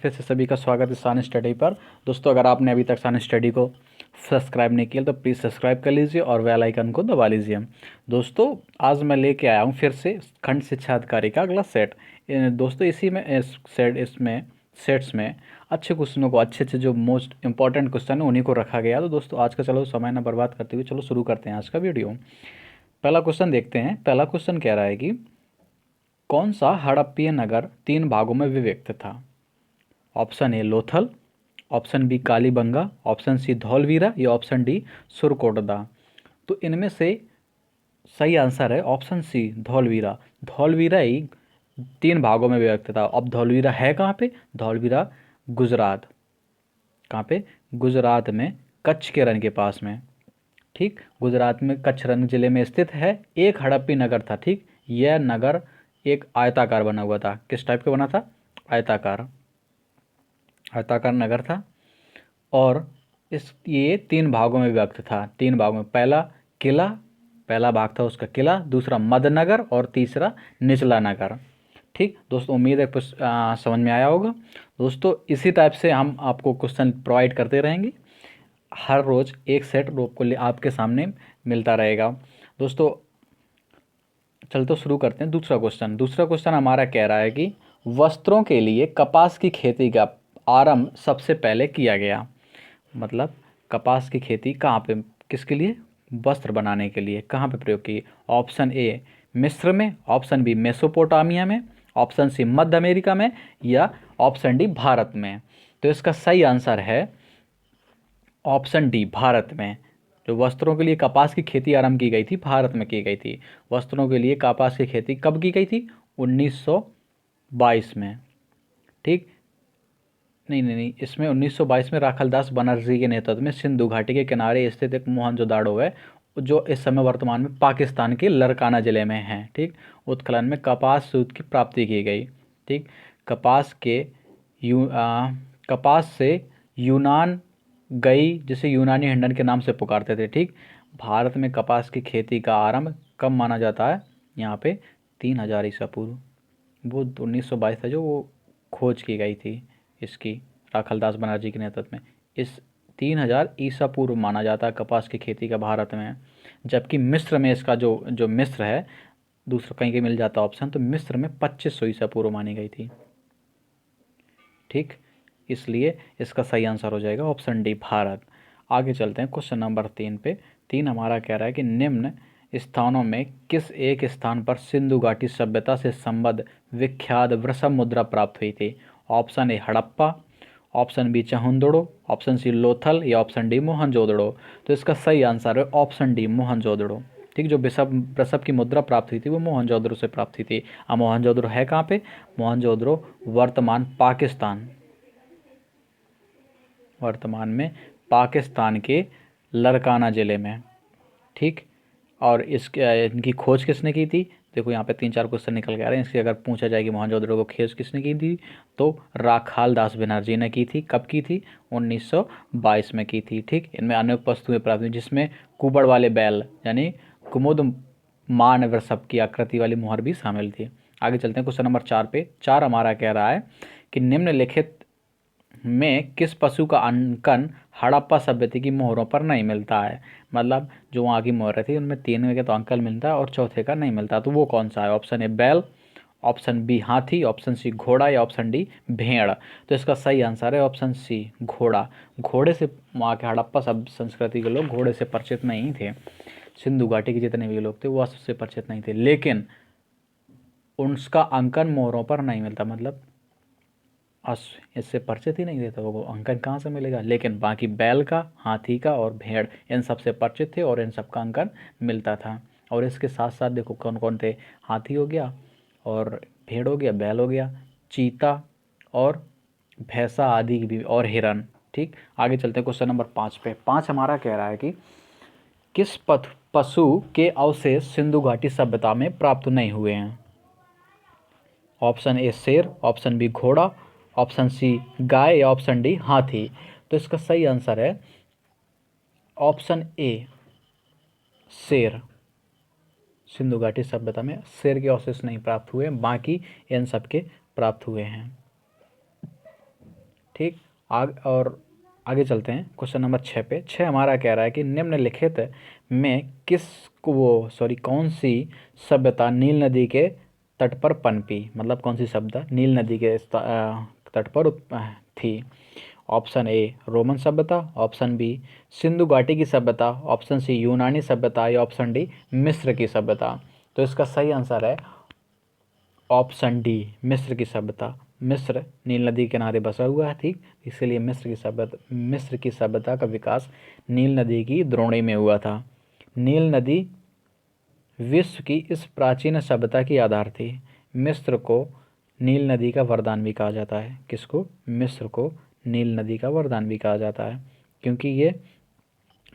फिर से सभी का स्वागत है सान स्टडी पर। दोस्तों, अगर आपने अभी तक सान स्टडी को सब्सक्राइब नहीं किया तो प्लीज़ सब्सक्राइब कर लीजिए और बेल आइकन को दबा लीजिए। दोस्तों, आज मैं लेके आया हूँ फिर से खंड शिक्षा अधिकारी का अगला सेट। दोस्तों, इसी में इसमें सेट्स में अच्छे क्वेश्चनों को, अच्छे अच्छे जो मोस्ट इंपॉर्टेंट क्वेश्चन है उन्हीं को रखा गया। तो दोस्तों, आज का चलो समय ना बर्बाद करते हुए चलो शुरू करते हैं आज का वीडियो। पहला क्वेश्चन देखते हैं। पहला क्वेश्चन कह रहा है कि कौन सा हड़प्पीय नगर 3 भागों में विभक्त था? Option A Lothal, option B Kalibangan, option C Dholavira या ऑप्शन डी सुरकोटदा। तो इनमें से सही आंसर है ऑप्शन सी धौलवीरा। धौलवीरा ही 3 भागों में विभक्त था। अब धौलवीरा है कहाँ पे? धौलवीरा गुजरात। कहाँ पे? गुजरात में कच्छ के रण के पास में। ठीक, गुजरात में कच्छ रण जिले में स्थित है। एक हड़प्पी नगर था। ठीक, यह नगर एक आयताकार बना हुआ था। किस टाइप का बना था? आयताकार नगर था। और ये 3 भागों में विभक्त था। 3 भागों में, पहला भाग था उसका किला, दूसरा मदनगर और तीसरा निचला नगर। ठीक दोस्तों, उम्मीद है कुछ समझ में आया होगा। दोस्तों, इसी टाइप से हम आपको क्वेश्चन प्रोवाइड करते रहेंगे। हर रोज़ एक सेट आपके सामने मिलता रहेगा। दोस्तों, चल तो शुरू करते हैं। दूसरा क्वेश्चन हमारा कह रहा है कि वस्त्रों के लिए कपास की खेती का आरंभ सबसे पहले किया गया। मतलब कपास की खेती कहाँ पे, किसके लिए? वस्त्र बनाने के लिए कहाँ पे प्रयोग की? ऑप्शन ए मिस्र में, ऑप्शन बी मेसोपोटामिया में, ऑप्शन सी मध्य अमेरिका में या ऑप्शन डी भारत में। तो इसका सही आंसर है ऑप्शन डी भारत में। जो वस्त्रों के लिए कपास की खेती आरंभ की गई थी, भारत में की गई थी। वस्त्रों के लिए कपास की खेती कब की गई थी? 1922 में। ठीक, नहीं, इसमें 1922 में राखालदास बनर्जी के नेतृत्व में सिंधु घाटी के किनारे स्थित एक मोहनजोदाड़ो है, जो इस समय वर्तमान में पाकिस्तान के लरकाना ज़िले में है। ठीक, उत्खनन में कपास सूत की प्राप्ति की गई। ठीक, कपास से यूनान गई, जिसे यूनानी हिंडन के नाम से पुकारते थे। ठीक, भारत में कपास की खेती का आरंभ कब माना जाता है? यहाँ पे 3000 ईसा पूर्व। वो 1922 था जो वो खोज की गई थी इसकी, राखालदास बनर्जी के नेतृत्व में। इस 3000 ईसा पूर्व माना जाता है कपास की खेती का भारत में। जबकि मिस्र में इसका जो मिस्र है, दूसरा कहीं के मिल जाता ऑप्शन, तो मिस्र में 2500 ईसा पूर्व मानी गई थी। ठीक, इसलिए इसका सही आंसर हो जाएगा ऑप्शन डी भारत। आगे चलते हैं क्वेश्चन नंबर 3 पे। 3 हमारा कह रहा है कि निम्न स्थानों में किस एक स्थान पर सिंधु घाटी सभ्यता से संबद्ध विख्यात वृषभ मुद्रा प्राप्त हुई थी? Option A Harappa, option B Chanhudaro, option C Lothal या ऑप्शन डी मोहनजोदड़ो। तो इसका सही आंसर है ऑप्शन डी मोहनजोदड़ो। ठीक, जो वृषभ की मुद्रा प्राप्त हुई थी वो मोहनजोदड़ो से प्राप्त हुई थी। अब मोहनजोदड़ो है कहाँ पे? मोहनजोदड़ो वर्तमान में पाकिस्तान के लरकाना ज़िले में। ठीक, और इनकी खोज किसने की थी? देखो यहाँ पे 3-4 क्वेश्चन निकल के आ रहे हैं। इसकी अगर पूछा जाए कि मोहनजोदड़ो को खोज किसने की थी, तो राखालदास बनर्जी ने की थी। कब की थी? 1922 में की थी। ठीक, इनमें अनेक वस्तुएं प्राप्त हुई, जिसमें कुबड़ वाले बैल यानी कुमुद मान वृषभ की आकृति वाली मुहर भी शामिल थी। आगे चलते हैं क्वेश्चन नंबर 4 पे। 4 हमारा कह रहा है कि निम्नलिखित में किस पशु का अंकन हड़प्पा सभ्यता की मोहरों पर नहीं मिलता है? मतलब जो वहाँ की मोहरें थी उनमें 3 में का तो अंकन मिलता है और चौथे का नहीं मिलता। तो वो कौन सा है? ऑप्शन ए बैल, ऑप्शन बी हाथी, ऑप्शन सी घोड़ा या ऑप्शन डी भेड़। तो इसका सही आंसर है ऑप्शन सी घोड़ा। घोड़े से वहाँ के हड़प्पा सब संस्कृति के लोग घोड़े से परिचित नहीं थे। सिंधु घाटी के जितने भी लोग थे वो उससे परिचित नहीं थे, लेकिन उसका अंकन मोहरों पर नहीं मिलता। मतलब इससे परिचित ही नहीं देता, वो अंकन कहाँ से मिलेगा? लेकिन बाकी बैल का, हाथी का और भेड़, इन सब से परिचित थे और इन सब का अंकन मिलता था। और इसके साथ साथ देखो कौन कौन थे? हाथी हो गया और भेड़ हो गया, बैल हो गया, चीता और भैंसा आदि भी, और हिरन। ठीक, आगे चलते हैं क्वेश्चन नंबर 5 पे। 5 हमारा कह रहा है कि किस पशु के अवशेष सिंधु घाटी सभ्यता में प्राप्त नहीं हुए हैं? ऑप्शन ए शेर, ऑप्शन बी घोड़ा, ऑप्शन सी गाय या ऑप्शन डी हाथी। तो इसका सही आंसर है ऑप्शन ए शेर। सिंधु घाटी सभ्यता में शेर के अवशेष नहीं प्राप्त हुए, बाकी इन सब के प्राप्त हुए हैं। ठीक। और आगे चलते हैं क्वेश्चन नंबर 6 पे। 6 हमारा कह रहा है कि निम्नलिखित में कौन सी सभ्यता नील नदी के तट पर पनपी, मतलब कौन सी सभ्यता नील नदी के तट पर थी। ऑप्शन ए रोमन सभ्यता, ऑप्शन बी सिंधु घाटी की सभ्यता, ऑप्शन सी यूनानी सभ्यता या ऑप्शन डी मिस्र की सभ्यता। तो इसका सही आंसर है ऑप्शन डी मिस्र की सभ्यता। मिस्र नील नदी के किनारे बसा हुआ है, ठीक, इसलिए मिस्र की सभ्यता का विकास नील नदी की द्रोणी में हुआ था। नील नदी विश्व की इस प्राचीन सभ्यता की आधार थी। मिस्र को नील नदी का वरदान भी कहा जाता है। किसको? मिस्र को नील नदी का वरदान भी कहा जाता है, क्योंकि ये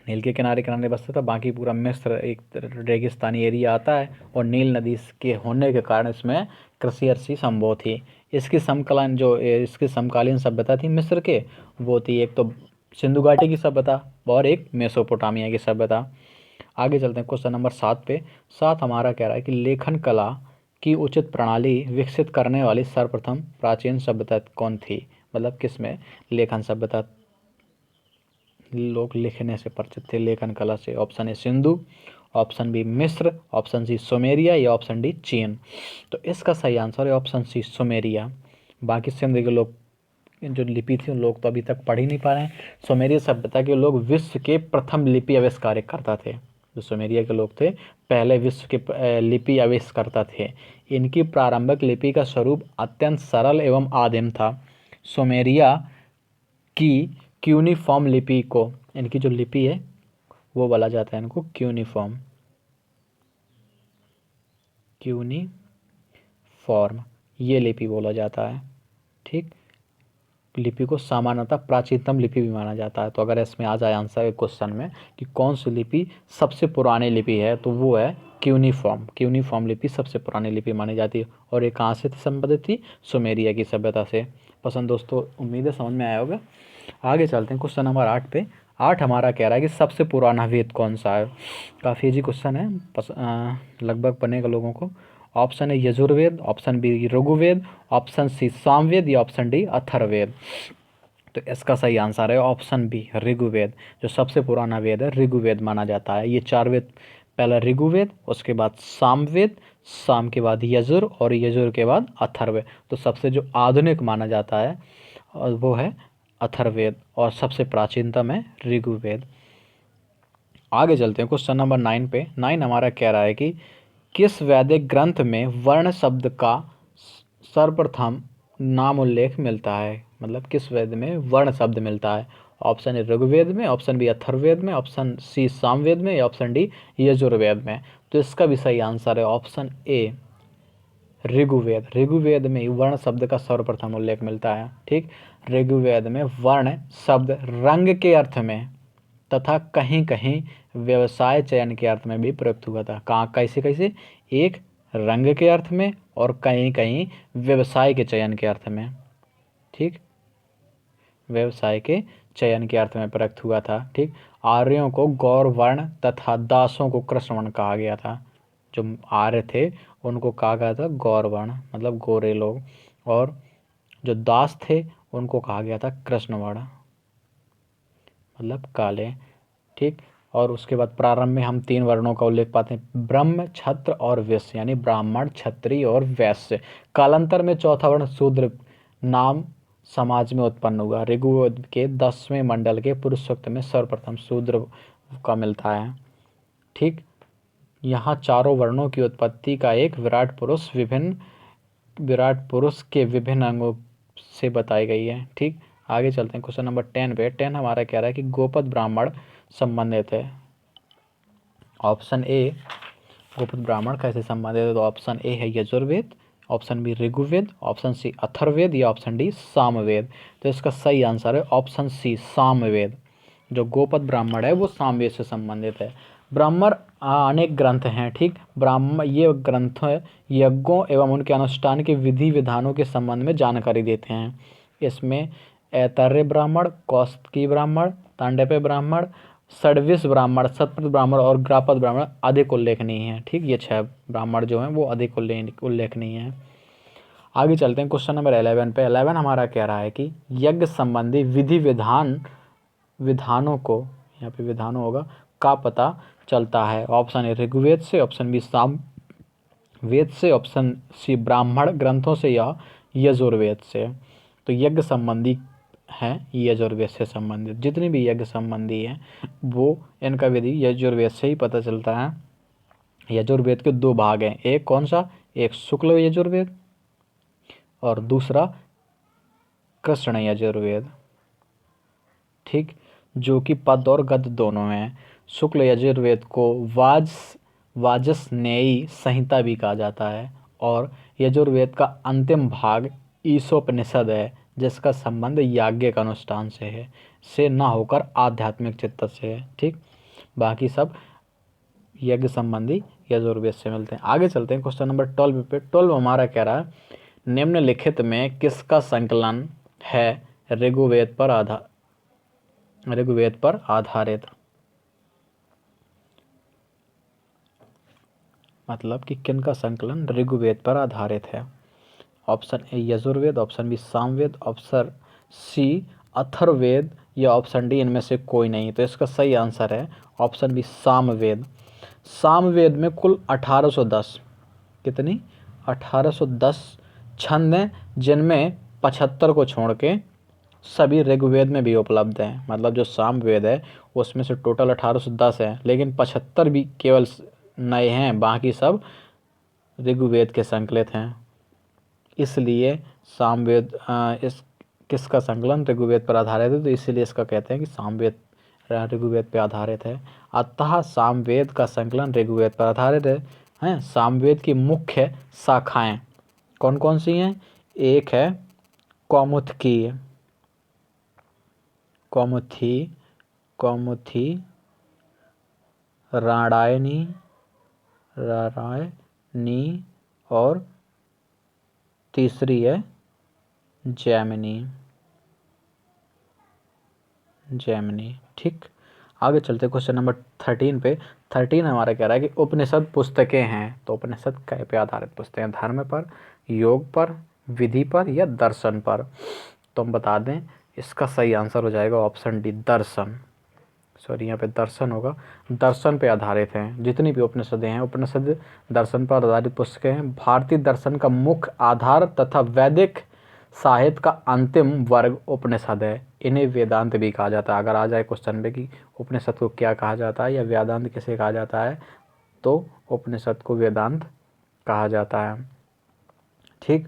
नील के किनारे किनारे बसता था। बाकी पूरा मिस्र एक रेगिस्तानी एरिया आता है और नील नदी के होने के कारण इसमें कृषि अर्षि संभव थी। इसकी समकालीन सभ्यता थी मिस्र के, वो थी एक तो सिंधु घाटी की सभ्यता और एक मेसोपोटामिया की सभ्यता। आगे चलते हैं क्वेश्चन नंबर 7 पे। 7 हमारा कह रहा है कि लेखन कला की उचित प्रणाली विकसित करने वाली सर्वप्रथम प्राचीन सभ्यता कौन थी, मतलब किसमें लेखन सभ्यता लोग लिखने से परिचित थे, लेखन कला से। Option A Sindhu, option B मिस्र, ऑप्शन सी सुमेरिया या ऑप्शन डी चीन। तो इसका सही आंसर है ऑप्शन सी सुमेरिया। बाकी सिंध के लोग जो लिपि थी उन लोग तो अभी तक पढ़ ही नहीं पा रहे हैं। सुमेरिया सभ्यता के लोग विश्व के प्रथम लिपि आविष्कारकर्ता थे। जो सुमेरिया के लोग थे पहले विश्व के लिपि आविष्कर्ता थे। इनकी प्रारंभिक लिपि का स्वरूप अत्यंत सरल एवं आदिम था। सुमेरिया की क्यूनिफॉर्म लिपि को, इनकी जो लिपि है वो बोला जाता है इनको क्यूनिफॉर्म ये लिपि बोला जाता है, ठीक। लिपि को सामान्यतः प्राचीनतम लिपि भी माना जाता है। तो अगर इसमें आ जाए आंसर क्वेश्चन में कि कौन सी लिपि सबसे पुरानी लिपि है, तो वो है क्यूनिफॉर्म लिपि सबसे पुरानी लिपि मानी जाती है। और ये कहाँ से संबंधित थी? सुमेरिया की सभ्यता से। पसंद दोस्तों, उम्मीद है समझ में आया होगा। आगे चलते हैं क्वेश्चन नंबर 8 पे। 8 हमारा कह रहा है कि सबसे पुराना वेद कौन सा है। काफ़ी इजी क्वेश्चन है, लगभग बनेगा लोगों को। Option A Yajurveda, option B Rigveda, option C Samaveda या ऑप्शन डी अथर्ववेद। तो इसका सही आंसर है ऑप्शन बी ऋग्वेद। जो सबसे पुराना वेद है ऋग्वेद माना जाता है। ये 4 वेद, पहला ऋग्वेद, उसके बाद सामवेद, साम के बाद यजुर और यजुर के बाद अथर्ववेद। तो सबसे जो आधुनिक माना जाता है वो है अथर्ववेद और सबसे प्राचीनतम है ऋग्वेद। आगे चलते हैं क्वेश्चन नंबर 9 पे। 9 हमारा कह रहा है कि किस वैदिक ग्रंथ में वर्ण शब्द का सर्वप्रथम नाम उल्लेख मिलता है, मतलब किस वेद में वर्ण शब्द मिलता है। ऑप्शन ए ऋग्वेद में, ऑप्शन बी अथर्ववेद में, ऑप्शन सी सामवेद में या ऑप्शन डी यजुर्वेद में। तो इसका भी सही आंसर है ऑप्शन ए ऋग्वेद। ऋग्वेद में वर्ण शब्द का सर्वप्रथम उल्लेख मिलता है, ठीक। ऋग्वेद में वर्ण शब्द रंग के अर्थ में तथा कहीं कहीं व्यवसाय चयन के अर्थ में भी प्रयुक्त हुआ था। कहाँ, कैसे कैसे? एक रंग के अर्थ में और कहीं कहीं व्यवसाय के चयन के अर्थ में, ठीक, व्यवसाय के चयन के अर्थ में प्रयुक्त हुआ था, ठीक। आर्यों को गौर वर्ण तथा दासों को कृष्ण वर्ण कहा गया था। जो आर्य थे उनको कहा गया था गौर वर्ण, मतलब गोरे लोग, और जो दास थे उनको कहा गया था कृष्ण वर्ण, मतलब काले, ठीक। और उसके बाद प्रारंभ में हम 3 वर्णों का उल्लेख पाते हैं, ब्रह्म, क्षत्र और वैश्य, यानी ब्राह्मण, क्षत्रिय और वैश्य। कालांतर में चौथा वर्ण शूद्र नाम समाज में उत्पन्न हुआ। ऋग्वेद के 10वें मंडल के पुरुष सूक्त में सर्वप्रथम शूद्र का मिलता है, ठीक। यहाँ चारों वर्णों की उत्पत्ति का एक विराट पुरुष के विभिन्न अंगों से बताई गई है, ठीक। आगे चलते हैं क्वेश्चन नंबर 10 पे। 10 हमारा कह रहा है कि गोपद ब्राह्मण संबंधित है। ऑप्शन ए गोपद ब्राह्मण कैसे संबंधित है? तो ऑप्शन ए है Yajurveda, option B Rigveda, option C Atharvaveda या ऑप्शन डी सामवेद। तो इसका सही आंसर है ऑप्शन सी सामवेद। जो गोपद ब्राह्मण है वो सामवेद से संबंधित है। ब्राह्मण अनेक ग्रंथ हैं, ठीक। ये ग्रंथ यज्ञों एवं उनके अनुष्ठान के विधि विधानों के संबंध में जानकारी देते हैं। इसमें ऐतरेय ब्राह्मण, कौशिकी ब्राह्मण, तांडव्य ब्राह्मण, षड्विश ब्राह्मण, शतपथ ब्राह्मण और ग्रापद ब्राह्मण अधिक उल्लेखनीय हैं, ठीक। ये 6 ब्राह्मण जो हैं वो अधिक उल्लेखनीय हैं। आगे चलते हैं क्वेश्चन नंबर 11 पे। 11 हमारा कह रहा है कि यज्ञ संबंधी विधि विधानों को, यहाँ पे विधानों होगा, का पता चलता है। ऑप्शन ए ऋग्वेद से, ऑप्शन बी साम वेद से, ऑप्शन सी ब्राह्मण ग्रंथों से या यजुर्वेद से। तो यज्ञ संबंधी हैं यजुर्वेद से संबंधित, जितनी भी यज्ञ संबंधी हैं वो इनका विधि यजुर्वेद से ही पता चलता है। यजुर्वेद के 2 भाग हैं, एक कौन सा, एक शुक्ल यजुर्वेद और दूसरा कृष्ण यजुर्वेद, ठीक, जो कि पद और गद्य दोनों हैं। शुक्ल यजुर्वेद को वाजसनेयी संहिता भी कहा जाता है और यजुर्वेद का अंतिम भाग ईशोपनिषद है, जिसका संबंध याज्ञिक अनुष्ठान से ना होकर आध्यात्मिक चित्त से है, ठीक। बाकी सब यज्ञ संबंधी यजुर्वेद से मिलते हैं। आगे चलते हैं क्वेश्चन नंबर 12 पे। 12 हमारा कह रहा है निम्नलिखित में किसका संकलन है ऋग्वेद पर आधारित, मतलब कि किनका संकलन ऋग्वेद पर आधारित है। Option A Yajurveda, option B Samaveda, option C Atharvaveda या ऑप्शन डी इनमें से कोई नहीं। तो इसका सही आंसर है ऑप्शन बी सामवेद। सामवेद में कुल 1810, कितनी 1810 छंद हैं, जिनमें 75 को छोड़ के सभी ऋग्वेद में भी उपलब्ध हैं। मतलब जो सामवेद है उसमें से टोटल 1810 है, लेकिन 75 भी केवल नए हैं, बाकी सब ऋग्वेद के संकलित हैं। इसलिए सामवेद इस किसका संकलन ऋग्वेद पर आधारित है, तो इसीलिए इसका कहते हैं कि सामवेद ऋग्वेद पर आधारित है। अतः सामवेद का संकलन ऋग्वेद पर आधारित है। सामवेद की मुख्य शाखाएं कौन कौन सी हैं? एक है कौमुदकी, राणायनी और तीसरी है जैमिनी, ठीक। आगे चलते क्वेश्चन नंबर 13 पे। 13 हमारा कह रहा है कि उपनिषद पुस्तकें हैं, तो उपनिषद क्या पे आधारित पुस्तकें, धर्म पर, योग पर, विधि पर या दर्शन पर। तो हम बता दें इसका सही आंसर हो जाएगा ऑप्शन डी दर्शन, सॉरी यहाँ पे दर्शन होगा, दर्शन पे आधारित हैं। जितनी भी उपनिषदें हैं उपनिषद दर्शन पर आधारित पुस्तकें हैं। भारतीय दर्शन का मुख्य आधार तथा वैदिक साहित्य का अंतिम वर्ग उपनिषद है। इन्हें वेदांत भी कहा जाता है। अगर आ जाए क्वेश्चन में कि उपनिषद को क्या कहा जाता है या वेदांत किसे कहा जाता है, तो उपनिषद को वेदांत कहा जाता है, ठीक।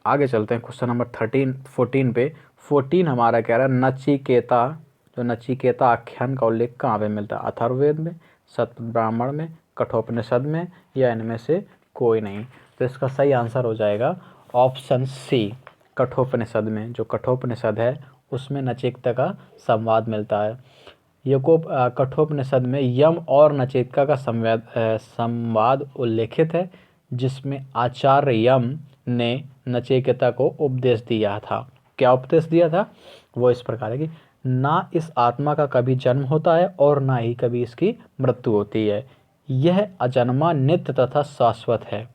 आगे चलते हैं क्वेश्चन नंबर 14 पे। 14 हमारा कह रहा है नचिकेता, जो नचिकेता आख्यान का उल्लेख कहाँ पे मिलता है? अथर्ववेद में, सप्त ब्राह्मण में, कठोपनिषद में या इनमें से कोई नहीं। तो इसका सही आंसर हो जाएगा ऑप्शन सी कठोपनिषद में। जो कठोपनिषद है उसमें नचिकेता का संवाद मिलता है। कठोपनिषद में यम और नचिकेता का संवाद उल्लेखित है, जिसमें आचार्य यम ने नचिकेता को उपदेश दिया था। क्या उपदेश दिया था? वो इस प्रकार है कि ना इस आत्मा का कभी जन्म होता है और ना ही कभी इसकी मृत्यु होती है, यह अजन्मा नित्य तथा शाश्वत है,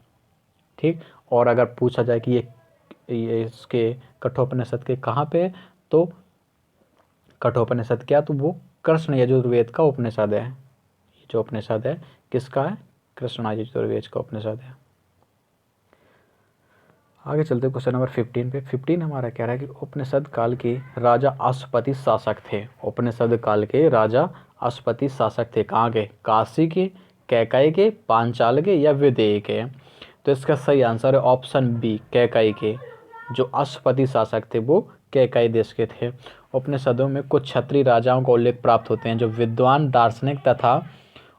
ठीक। और अगर पूछा जाए कि ये इसके कठोपनिषद के कहाँ पे, तो कठोपनिषद क्या, तो वो कृष्ण यजुर्वेद का उपनिषद है। जो उपनिषद है किसका है? कृष्ण यजुर्वेद का उपनिषद है। आगे चलते क्वेश्चन नंबर 15 पे। 15 हमारा कह रहा है कि उपनिषद काल के राजा अश्वपति शासक थे। उपनिषद काल के राजा अश्वपति शासक थे, कहाँ के? काशी के, कैकेयी के, पांचाल के या विदेह के। तो इसका सही आंसर है ऑप्शन बी कैकेयी के। जो अश्वपति शासक थे वो कैकेयी देश के थे। उपनिषदों में कुछ क्षत्रिय राजाओं का उल्लेख प्राप्त होते हैं, जो विद्वान दार्शनिक तथा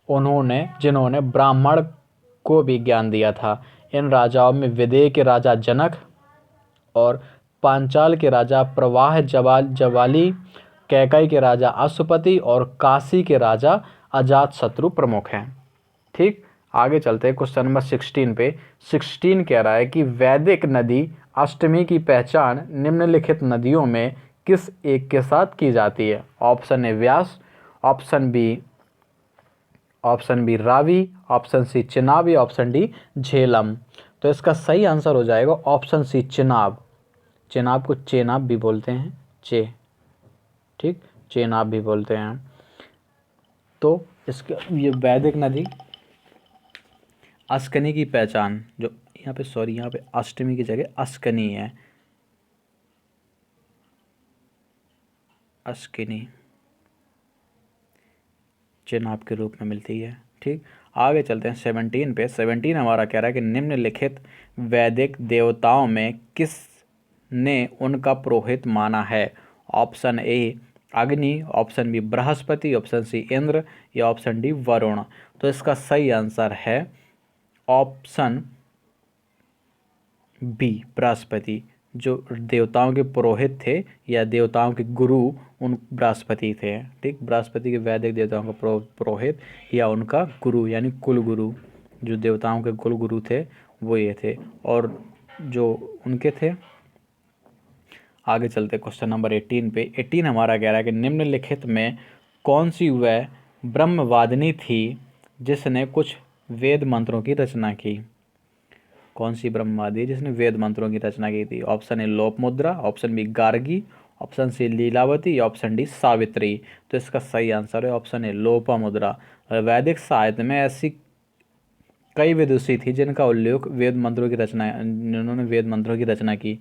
जिन्होंने ब्राह्मण को भी ज्ञान दिया था। इन राजाओं में विदेह के राजा जनक और पांचाल के राजा प्रवाह जवाली, कैकेयी के राजा अश्वपति और काशी के राजा अजातशत्रु प्रमुख हैं, ठीक। आगे चलते हैं क्वेश्चन नंबर 16 पे। 16 कह रहा है कि वैदिक नदी अष्टमी की पहचान निम्नलिखित नदियों में किस एक के साथ की जाती है? Option A Beas, option B Ravi, option C Chenab या ऑप्शन डी झेलम। तो इसका सही आंसर हो जाएगा ऑप्शन सी, चेनाब। चेनाब को चेनाब भी बोलते हैं, ठीक, चेनाब भी बोलते हैं। तो इसके ये वैदिक नदी अस्कनी की पहचान, जो यहाँ पे सॉरी यहाँ पे अष्टमी की जगह अस्कनी है, अस्किनी चेनाब के रूप में मिलती है। ठीक, आगे चलते हैं 17 पे। 17 हमारा कह रहा है कि निम्नलिखित वैदिक देवताओं में किस ने उनका पुरोहित माना है। Option A Agni, option B Brihaspati, option C Indra, या ऑप्शन डी वरुण। तो इसका सही आंसर है ऑप्शन बी, बृहस्पति। जो देवताओं के पुरोहित थे या देवताओं के गुरु उन बृहस्पति थे। ठीक, बृहस्पति के वैदिक देवताओं का पुरोहित या उनका गुरु यानी कुल गुरु, जो देवताओं के कुल गुरु थे वो ये थे। और जो उनके थे, आगे चलते क्वेश्चन नंबर 18 पे। 18 हमारा कह रहा है कि निम्नलिखित में कौन सी वह ब्रह्मवादिनी थी जिसने कुछ वेद मंत्रों की रचना की। कौन सी ब्रह्मवादी जिसने वेद मंत्रों की रचना की थी। Option A Lopamudra, option B Gargi, option C Lilavati, या ऑप्शन डी सावित्री। तो इसका सही आंसर है ऑप्शन ए लोपामुद्रा। वैदिक साहित्य में ऐसी कई विदुषी थी जिनका उल्लेख वेद मंत्रों की रचना, जिन्होंने वेद मंत्रों की रचना की,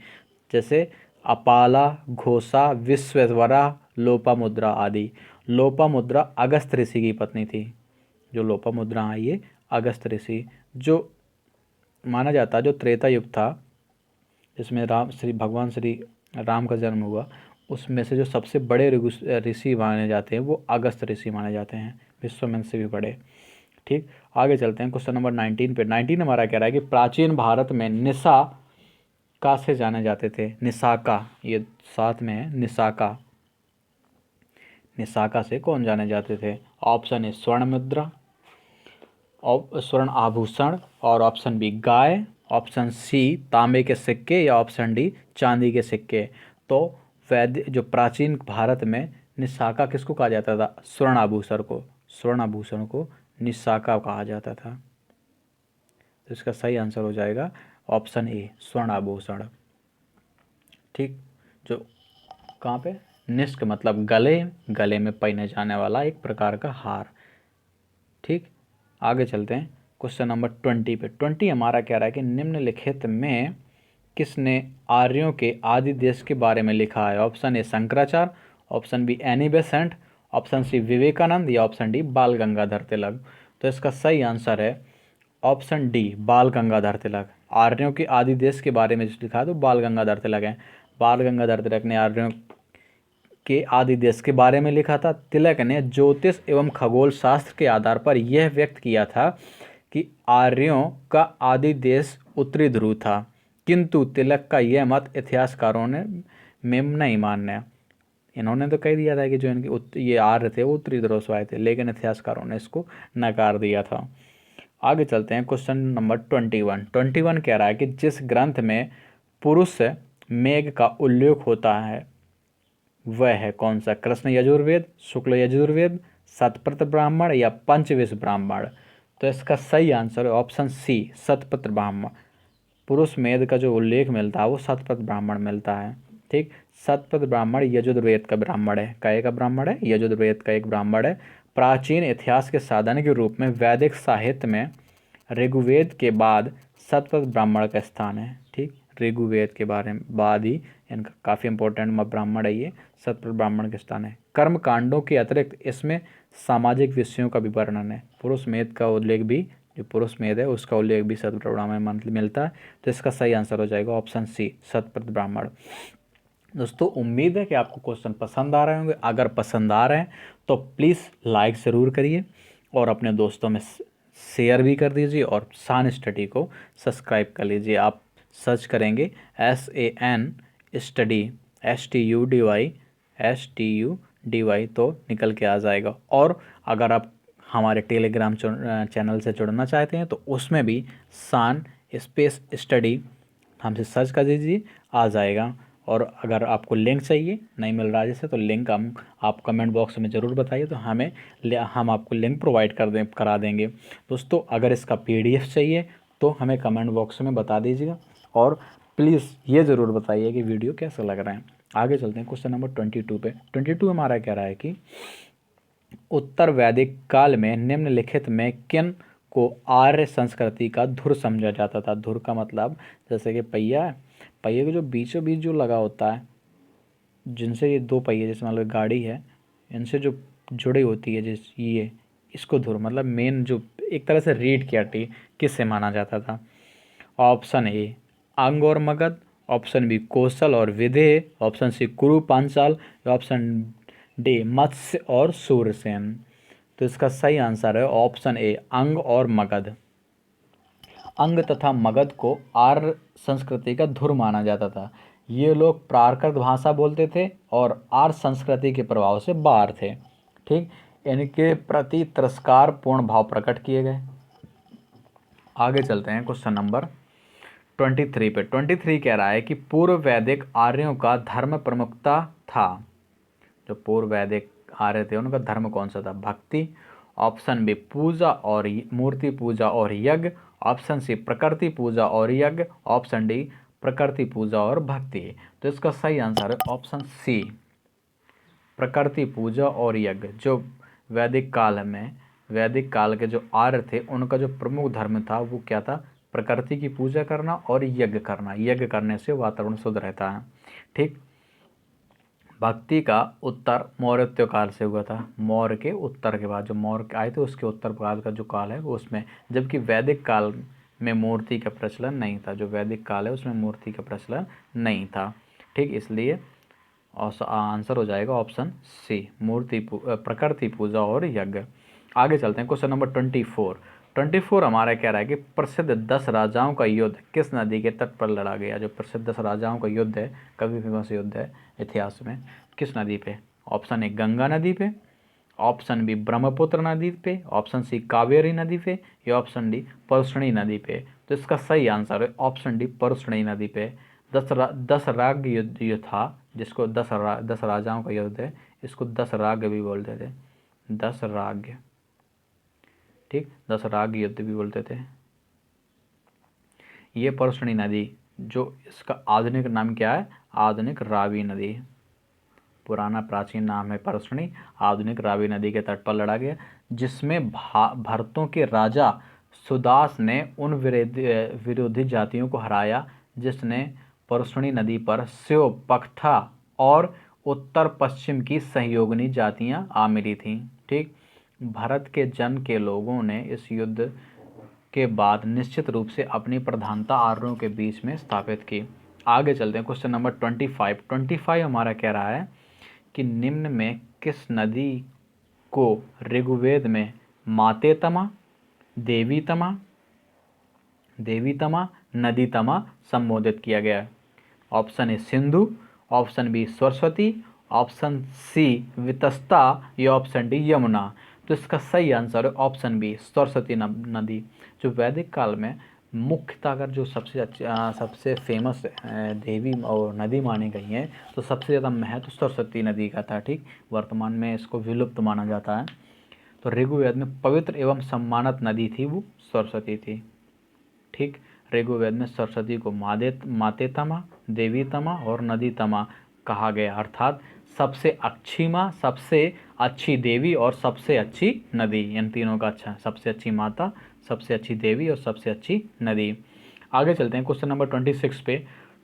जैसे अपाला, घोषा, विश्वेश्वरा, लोपामुद्रा आदि। लोपामुद्रा अगस्त ऋषि की पत्नी थी। जो लोपामुद्रा है ये अगस्त ऋषि, जो माना जाता है जो त्रेता युग था, जिसमें भगवान श्री राम का जन्म हुआ, उसमें से जो सबसे बड़े ऋषि माने जाते हैं वो अगस्त ऋषि माने जाते हैं, विश्वमित्र से भी बड़े। ठीक, आगे चलते हैं क्वेश्चन नंबर 19 पे। 19 हमारा कह रहा है कि प्राचीन भारत में निसाका से जाने जाते थे। निसाका, ये साथ में है निसाका। निसाका से कौन जाने जाते थे। ऑप्शन ए स्वर्ण मुद्रा, स्वर्ण आभूषण, और ऑप्शन बी गाय, ऑप्शन सी तांबे के सिक्के, या ऑप्शन डी चांदी के सिक्के। तो वैद्य जो प्राचीन भारत में निसाका किसको कहा जाता था। स्वर्ण आभूषण को, स्वर्ण आभूषण को निसाका कहा जाता था। तो इसका सही आंसर हो जाएगा ऑप्शन ए, स्वर्ण आभूषण। ठीक, जो कहाँ पे, निष्क मतलब गले, गले में पहने जाने वाला एक प्रकार का हार। ठीक, आगे चलते हैं क्वेश्चन नंबर 20 पे। 20 हमारा कह रहा है कि निम्नलिखित में किसने आर्यों के आदि देश के बारे में लिखा है। Option A Shankaracharya, option B Annie Besant, option C Vivekananda, या ऑप्शन डी बाल गंगाधर तिलक। तो इसका सही आंसर है ऑप्शन डी, बाल गंगाधर तिलक। आर्यों के आदि देश के बारे में जो लिखा है तो बाल गंगाधर तिलक है। बाल गंगाधर तिलक ने आर्यों के आदि देश के बारे में लिखा था। तिलक ने ज्योतिष एवं खगोल शास्त्र के आधार पर यह व्यक्त किया था कि आर्यों का आदि देश उत्तरी ध्रुव था, किंतु तिलक का यह मत इतिहासकारों ने में नहीं मान्य। इन्होंने तो कह दिया था कि जो इनके ये आर्य थे वो उत्तरी ध्रुव से आए थे, लेकिन इतिहासकारों ने इसको नकार दिया था। आगे चलते हैं क्वेश्चन नंबर 21। 21 कह रहा है कि जिस ग्रंथ में पुरुष मेघ का उल्लेख होता है वह है कौन सा। कृष्ण यजुर्वेद, शुक्ल यजुर्वेद, शतपथ ब्राह्मण, या पंचविश ब्राह्मण। तो इसका सही आंसर है ऑप्शन सी, शतपथ ब्राह्मण। पुरुष मेध का जो उल्लेख मिलता है वो शतपथ ब्राह्मण मिलता है। ठीक, शतपथ ब्राह्मण यजुर्वेद का ब्राह्मण है। काय का ब्राह्मण है, यजुर्वेद का एक ब्राह्मण है। प्राचीन इतिहास के साधन के रूप में वैदिक साहित्य में ऋग्वेद के बाद शतपथ ब्राह्मण का स्थान है। ठीक, ऋग्वेद के बारे में बाद ही इनका काफ़ी इंपॉर्टेंट ब्राह्मण है ये, शतपथ ब्राह्मण के स्थान है। कर्म कांडों के अतिरिक्त इसमें सामाजिक विषयों का भी वर्णन है। पुरुष मेध का उल्लेख भी, जो पुरुष मेध है उसका उल्लेख भी शतपथ ब्राह्मण में मिलता है। तो इसका सही आंसर हो जाएगा ऑप्शन सी, शतपथ ब्राह्मण। दोस्तों उम्मीद है कि आपको क्वेश्चन पसंद आ रहे होंगे। अगर पसंद आ रहे हैं तो प्लीज़ लाइक ज़रूर करिए और अपने दोस्तों में शेयर भी कर दीजिए, और शान स्टडी को सब्सक्राइब कर लीजिए। आप सर्च करेंगे SAN स्टडी, STUDY तो निकल के आ जाएगा। और अगर आप हमारे टेलीग्राम चैनल से जुड़ना चाहते हैं तो उसमें भी शान स्पेस स्टडी हमसे सर्च कर दीजिए, आ जाएगा। और अगर आपको लिंक चाहिए, नहीं मिल रहा है जैसे, तो लिंक आप कमेंट बॉक्स में ज़रूर बताइए, तो हम आपको लिंक प्रोवाइड करा देंगे। दोस्तों अगर इसका PDF चाहिए तो हमें कमेंट बॉक्स में बता दीजिएगा, और प्लीज़ ये ज़रूर बताइए कि वीडियो कैसा लग रहा है। आगे चलते हैं क्वेश्चन नंबर 22 पे। 22 हमारा कह रहा है कि उत्तर वैदिक काल में निम्नलिखित में किन को आर्य संस्कृति का धुर समझा जाता था। धुर का मतलब जैसे कि पहिया है, पहिए के जो बीचों बीच जो लगा होता है, जिनसे ये दो पहिए जैसे मान लो गाड़ी है, इनसे जो जुड़ी होती है जिस ये, इसको धुर मतलब मेन जो एक तरह से रीढ़ की हड्डी किससे माना जाता था। ऑप्शन ए अंग और मगध, ऑप्शन बी कौशल और विदेह, ऑप्शन सी कुरु पांचाल, ऑप्शन डी मत्स्य और सूरसेन। तो इसका सही आंसर है ऑप्शन ए अंग और मगध। अंग तथा मगध को आर्य संस्कृति का धुर माना जाता था। ये लोग प्राकृत भाषा बोलते थे और आर्य संस्कृति के प्रभाव से बाहर थे। ठीक, इनके प्रति तिरस्कार पूर्ण भाव प्रकट किए गए। आगे चलते हैं क्वेश्चन नंबर 23 पे। 23 कह रहा है कि पूर्व वैदिक आर्यों का धर्म प्रमुखता था। जो पूर्व वैदिक आर्य थे उनका धर्म कौन सा था। भक्ति, ऑप्शन बी पूजा और मूर्ति पूजा और यज्ञ, ऑप्शन सी प्रकृति पूजा और यज्ञ, ऑप्शन डी प्रकृति पूजा और भक्ति। तो इसका सही आंसर है ऑप्शन सी प्रकृति पूजा और यज्ञ। जो वैदिक काल के जो आर्य थे उनका जो प्रमुख धर्म था वो क्या था, प्रकृति की पूजा करना और यज्ञ करना। यज्ञ करने से वातावरण शुद्ध रहता है। ठीक, भक्ति का उत्तर मौर्य काल से हुआ था। मौर्य के उत्तर के बाद जो मौर्य आए थे उसके उत्तर काल का जो काल है वो उसमें, जबकि वैदिक काल में मूर्ति का प्रचलन नहीं था। जो वैदिक काल है उसमें मूर्ति का प्रचलन नहीं था। ठीक, इसलिए आंसर हो जाएगा ऑप्शन सी प्रकृति पूजा और यज्ञ। आगे चलते हैं क्वेश्चन नंबर 24 हमारा कह रहा है कि प्रसिद्ध 10 राजाओं का युद्ध किस नदी के तट पर लड़ा गया। जो प्रसिद्ध 10 राजाओं का युद्ध है, काफ़ी फेमस युद्ध है इतिहास में, किस नदी पे। ऑप्शन ए गंगा नदी पे, ऑप्शन बी ब्रह्मपुत्र नदी पे, ऑप्शन सी कावेरी नदी पे, या ऑप्शन डी परसुणी नदी पे। तो इसका सही आंसर है ऑप्शन डी परसुणी नदी पे। 10 राग युद्ध था, जिसको 10 राजाओं का युद्ध है, इसको 10 राग भी बोलते थे। 10 राग, ठीक, 10 राग युद्ध भी बोलते थे। ये परसुणी नदी, जो इसका आधुनिक नाम क्या है, आधुनिक रावी नदी। पुराना प्राचीन नाम है परसुणी, आधुनिक रावी नदी के तट पर लड़ा गया, जिसमें भरतों के राजा सुदास ने उन विरोधी जातियों को हराया जिसने परसुणी नदी पर स्यो, पख्ता और उत्तर पश्चिम की सहयोगिनी जातियां आ मिली थीं। ठीक, भारत के जन के लोगों ने इस युद्ध के बाद निश्चित रूप से अपनी प्रधानता आर्यों के बीच में स्थापित की। आगे चलते हैं क्वेश्चन नंबर 25 हमारा कह रहा है कि निम्न में किस नदी को ऋग्वेद में मातेतमा, देवीतमा, नदीतमा संबोधित किया गया है। Option A Sindhu, option B Saraswati, option C Vitasta, या ऑप्शन डी यमुना। तो इसका सही आंसर है ऑप्शन बी सरस्वती नदी। जो वैदिक काल में मुख्यतः अगर जो सबसे फेमस देवी और नदी मानी गई हैं, तो सबसे ज़्यादा महत्व सरस्वती नदी का था। ठीक, वर्तमान में इसको विलुप्त माना जाता है। तो ऋग्वेद में पवित्र एवं सम्मानित नदी थी वो सरस्वती थी। ठीक, ऋग्वेद में सरस्वती को मातेतमा, देवीतमा और नदीतमा कहा गया, अर्थात सबसे अच्छी माँ, सबसे अच्छी देवी और सबसे अच्छी नदी। इन तीनों का अच्छा, सबसे अच्छी माता, सबसे अच्छी देवी और सबसे अच्छी नदी। आगे चलते हैं क्वेश्चन नंबर 26 पे।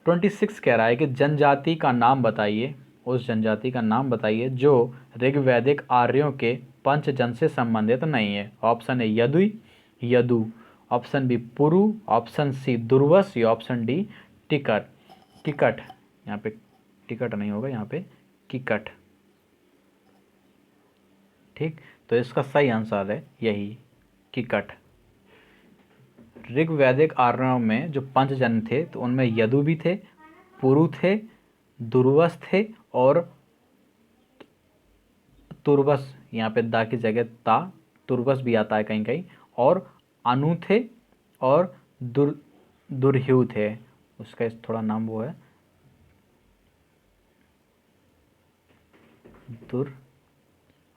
26 कह रहा है कि जनजाति का नाम बताइए, उस जनजाति का नाम बताइए जो ऋग्वैदिक आर्यों के पंचजन से संबंधित नहीं है। Option A Yadu, option B Puru, option C Turvasu, या ऑप्शन डी किकट। यहाँ पे टिकट नहीं होगा, यहाँ पे किकट। ठीक, तो इसका सही आंसर है यही किकट। ऋग्वैदिक आर्यों में जो पंचजन थे तो उनमें यदु भी थे, पुरु थे, दुर्वस थे और तुर्वस, यहाँ पे दा की जगह ता, तुर्वस भी आता है कहीं कहीं, और अनु थे और दुर्ह्यु थे। उसका थोड़ा नाम वो है दुर,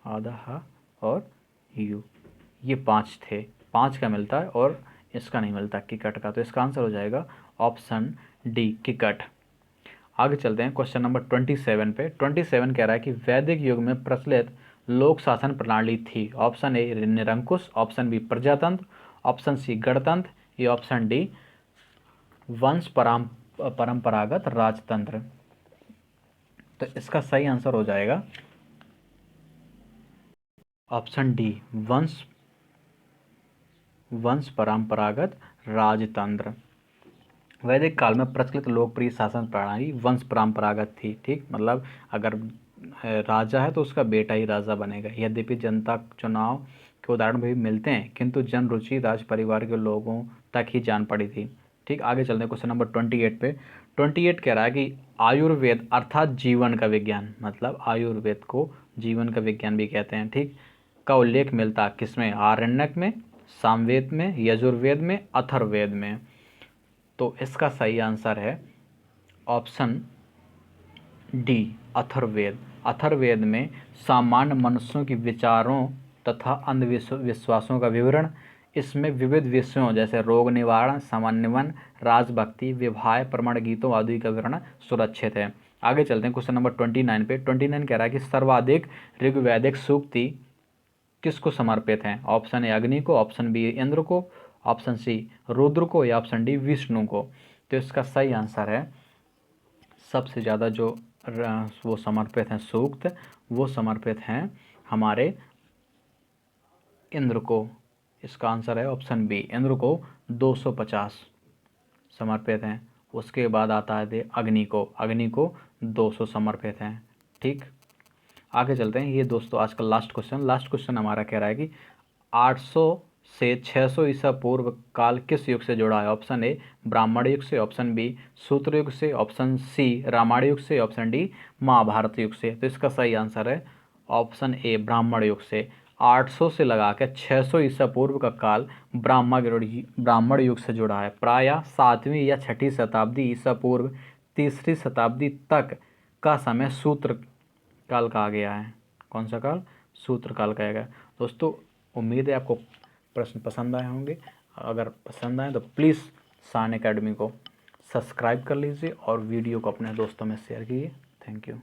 आधा हा और यू। ये 5 थे, 5 का मिलता है और इसका नहीं मिलता किकट का, तो इसका आंसर हो जाएगा ऑप्शन डी किकट। आगे चलते हैं क्वेश्चन नंबर 27 पे। 27 कह रहा है कि वैदिक युग में प्रचलित लोक शासन प्रणाली थी। ऑप्शन ए निरंकुश, ऑप्शन बी प्रजातंत्र, ऑप्शन सी गणतंत्र, या ऑप्शन डी परंपरागत राजतंत्र। तो इसका सही आंसर हो जाएगा ऑप्शन डी वंश परंपरागत राजतंत्र। वैदिक काल में प्रचलित लोकप्रिय शासन प्रणाली वंश परंपरागत थी। ठीक, मतलब अगर राजा है तो उसका बेटा ही राजा बनेगा। यद्यपि जनता चुनाव के उदाहरण भी मिलते हैं, किंतु जन रुचि राज परिवार के लोगों तक ही जान पड़ी थी। ठीक, आगे चलते हैं क्वेश्चन नंबर 28 पे। 28 कह रहा है कि आयुर्वेद अर्थात जीवन का विज्ञान, मतलब आयुर्वेद को जीवन का विज्ञान भी कहते हैं, ठीक, का उल्लेख मिलता किसमें? आरण्यक में, सामवेद में, यजुर्वेद में, अथर्ववेद में। तो इसका सही आंसर है ऑप्शन डी अथर्ववेद। अथर्ववेद में सामान्य मनुष्यों की विचारों तथा अंधविश्वासों का विवरण, इसमें विविध विषयों जैसे रोग निवारण, समन्वयन, राजभक्ति, विवाह, प्रमाण गीतों आदि का विवरण सुरक्षित है। आगे चलते हैं क्वेश्चन नंबर 29 पे। 29 कह रहा है कि सर्वाधिक ऋग्वैदिक सूक्ति किसको समर्पित हैं? ऑप्शन ए अग्नि को, ऑप्शन बी इंद्र को, ऑप्शन सी रुद्र को, या ऑप्शन डी विष्णु को। तो इसका सही आंसर है सबसे ज़्यादा जो वो समर्पित हैं सूक्त, वो समर्पित हैं हमारे इंद्र को। इसका आंसर है ऑप्शन बी, इंद्र को 250 समर्पित हैं। उसके बाद आता है अग्नि को, अग्नि को 200 समर्पित हैं। ठीक, आगे चलते हैं। ये दोस्तों आज का लास्ट क्वेश्चन हमारा कह रहा है कि 800 से 600 ईसा पूर्व काल किस युग से जुड़ा है? ऑप्शन ए ब्राह्मण युग से, ऑप्शन बी सूत्र युग से, ऑप्शन सी रामायण युग से, ऑप्शन डी महाभारत युग से। तो इसका सही आंसर है ऑप्शन ए ब्राह्मण युग से। 800 से लगा के 600 ईसा पूर्व का काल ब्राह्मण युग से जुड़ा है। प्रायः 7वीं या 6ठी शताब्दी ईसा पूर्व 3री शताब्दी तक का समय सूत्र काल कहा गया है। कौन सा काल? सूत्र काल कहा गया। दोस्तों उम्मीद है आपको प्रश्न पसंद आए होंगे। अगर पसंद आए तो प्लीज़ शान एकेडमी को सब्सक्राइब कर लीजिए और वीडियो को अपने दोस्तों में शेयर कीजिए। Thank you.